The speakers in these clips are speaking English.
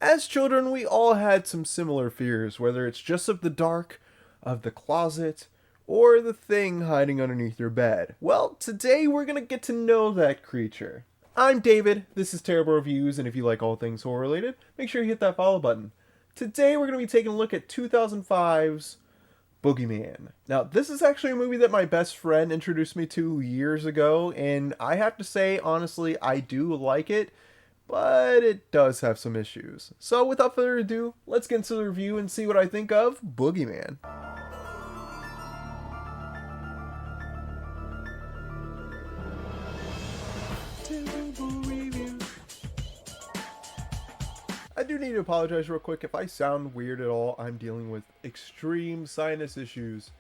As children, we all had some similar fears, whether it's just of the dark, of the closet, or the thing hiding underneath your bed. Well, today we're gonna get to know that creature. I'm David, this is Terrorble Reviews, and if you like all things horror related, make sure you hit that follow button. Today we're gonna be taking a look at 2005's Boogeyman. Now, this is actually a movie that my best friend introduced me to years ago, and I have to say, honestly, I do like it, but it does have some issues. So without further ado, let's get into the review and see what I think of Boogeyman. I do need to apologize real quick if I sound weird at all. I'm dealing with extreme sinus issues,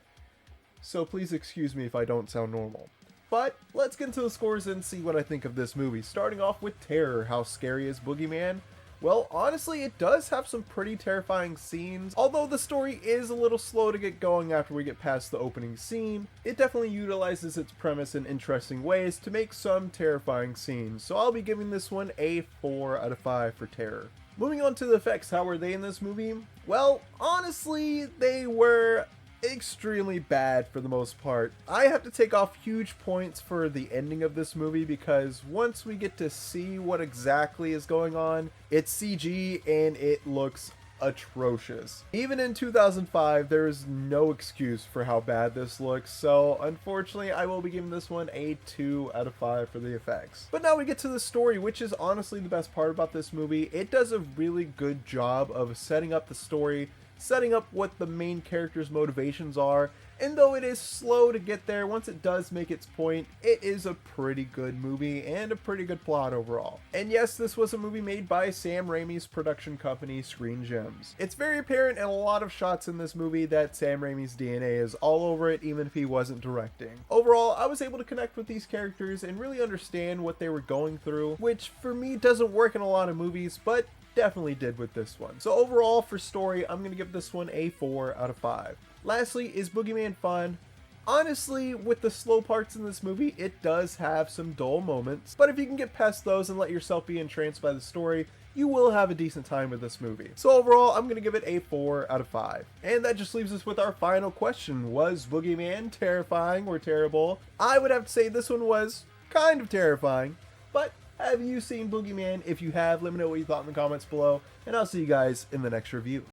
so please excuse me if I don't sound normal. But let's get into the scores and see what I think of this movie. Starting off with terror, how scary is Boogeyman? Well, honestly, it does have some pretty terrifying scenes. Although the story is a little slow to get going after we get past the opening scene, it definitely utilizes its premise in interesting ways to make some terrifying scenes. So I'll be giving this one a 4 out of 5 for terror. Moving on to the effects, how were they in this movie? Well, honestly, they were extremely bad for the most part. I have to take off huge points for the ending of this movie because once we get to see what exactly is going on, it's CG and it looks atrocious. Even in 2005, there is no excuse for how bad this looks, so unfortunately I will be giving this one a 2 out of 5 for the effects. But now we get to the story, which is honestly the best part about this movie. It does a really good job of setting up the story, setting up what the main character's motivations are, and though it is slow to get there, once it does make its point, it is a pretty good movie and a pretty good plot overall. And yes, this was a movie made by Sam Raimi's production company, Screen Gems. It's very apparent in a lot of shots in this movie that Sam Raimi's DNA is all over it, even if he wasn't directing. Overall, I was able to connect with these characters and really understand what they were going through, which for me doesn't work in a lot of movies, but definitely did with this one. So overall, for story, I'm going to give this one a 4 out of 5. Lastly, is Boogeyman fun? Honestly, with the slow parts in this movie, it does have some dull moments, but if you can get past those and let yourself be entranced by the story, you will have a decent time with this movie. So overall, I'm going to give it a 4 out of 5. And that just leaves us with our final question. Was Boogeyman terrifying or terrible? I would have to say this one was kind of terrifying, but have you seen Boogeyman? If you have, let me know what you thought in the comments below, and I'll see you guys in the next review.